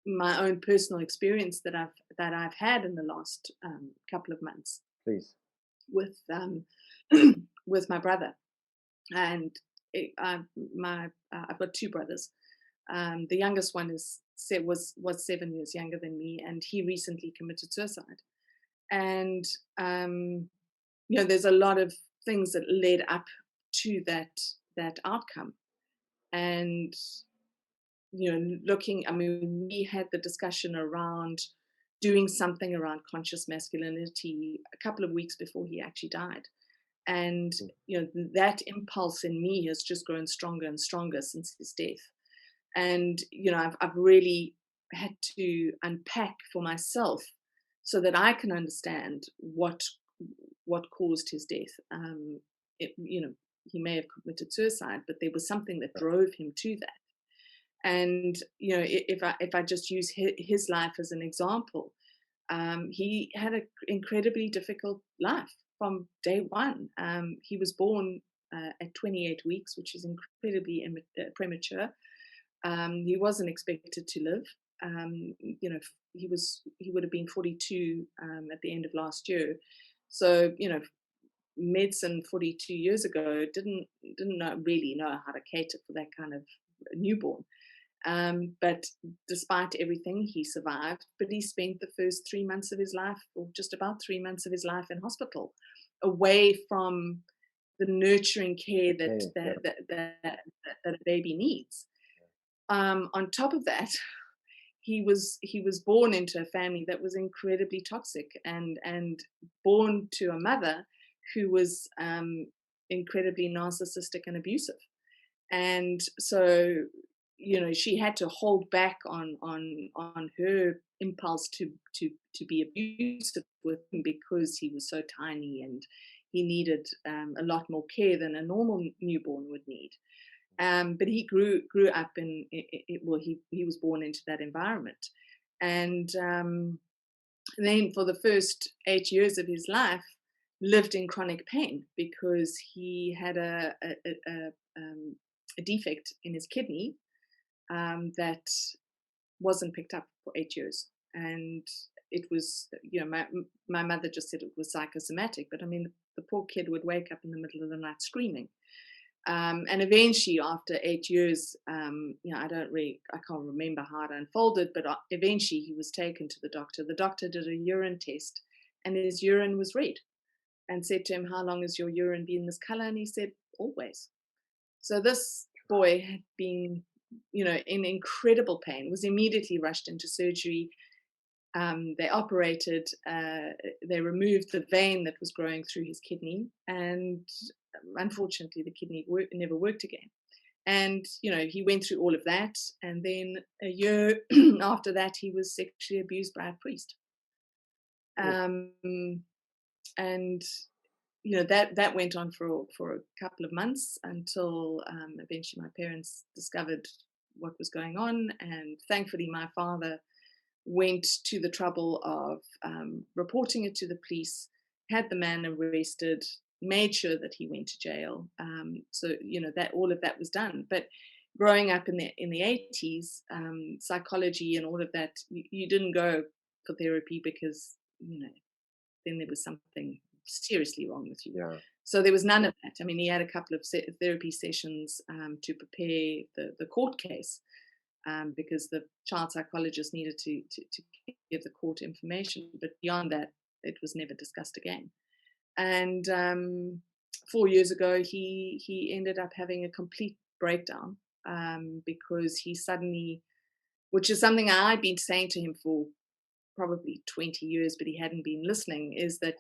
my own personal experience that I've had in the last couple of months Please. with with my brother. And it, my I've got two brothers. The youngest one was 7 years younger than me, and he recently committed suicide. And there's a lot of things that led up to that outcome. And looking, I mean, we had the discussion around doing something around conscious masculinity a couple of weeks before he actually died. And Mm. that impulse in me has just grown stronger and stronger since his death. And I've really had to unpack for myself so that I can understand what caused his death. It, he may have committed suicide, but there was something that drove him to that. And if I just use his life as an example, he had an incredibly difficult life from day one. He was born at 28 weeks, which is incredibly premature. He wasn't expected to live. He would have been 42 at the end of last year. So medicine 42 years ago didn't really know how to cater for that kind of newborn. But despite everything, he survived. But he spent the first 3 months of his life, or just about 3 months of his life, in hospital, away from the nurturing care that Okay. Yeah. that that, that, that a baby needs. On top of that, he was born into a family that was incredibly toxic, and born to a mother who was incredibly narcissistic and abusive. And so she had to hold back on her impulse to be abusive with him, because he was so tiny and he needed a lot more care than a normal newborn would need. But he grew up in well, he was born into that environment. And then for the first 8 years of his life, lived in chronic pain because he had a defect in his kidney that wasn't picked up for 8 years. And it was, my mother just said it was psychosomatic, but I mean, the poor kid would wake up in the middle of the night screaming. And eventually, after 8 years, I can't remember how it unfolded, but eventually he was taken to the doctor. The doctor did a urine test, and his urine was red, and said to him, "How long has your urine been this color?" And he said, "Always." So this boy had been, in incredible pain, was immediately rushed into surgery. They operated, they removed the vein that was growing through his kidney, and unfortunately, the kidney never worked again. And he went through all of that, and then a year after that, he was sexually abused by a priest. Oh, Um, and that went on for a couple of months until eventually my parents discovered what was going on, and thankfully, my father went to the trouble of reporting it to the police, had the man arrested, made sure that he went to jail. So that all of that was done. But growing up in the 80s, psychology and all of that, you didn't go for therapy because then there was something seriously wrong with you. yeah. So there was none of that. I mean, he had a couple of therapy sessions to prepare the court case, because the child psychologist needed to give the court information. But beyond that, it was never discussed again. And 4 years ago, he ended up having a complete breakdown, because he suddenly, which is something I'd been saying to him for probably 20 years, but he hadn't been listening, is that,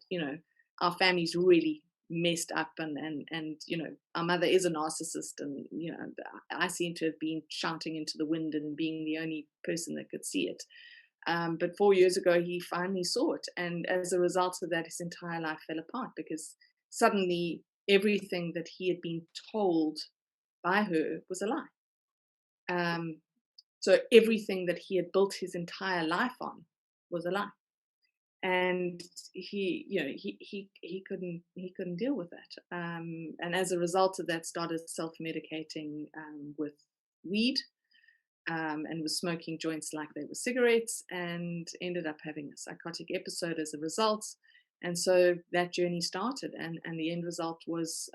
our family's really messed up, and our mother is a narcissist, and I seem to have been shouting into the wind and being the only person that could see it. But 4 years ago, he finally saw it, and as a result of that, his entire life fell apart, because suddenly everything that he had been told by her was a lie. So everything that he had built his entire life on was a lie. And he couldn't deal with that, and as a result of that, started self-medicating with weed, and was smoking joints like they were cigarettes, and ended up having a psychotic episode as a result. And so that journey started, and the end result was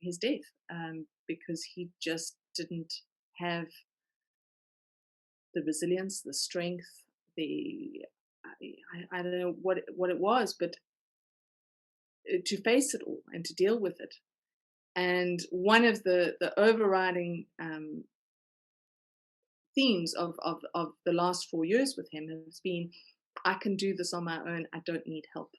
his death, because he just didn't have the resilience, the strength, the I don't know what it was, but to face it all and to deal with it. And one of the overriding themes of the last 4 years with him has been, I can do this on my own. I don't need help.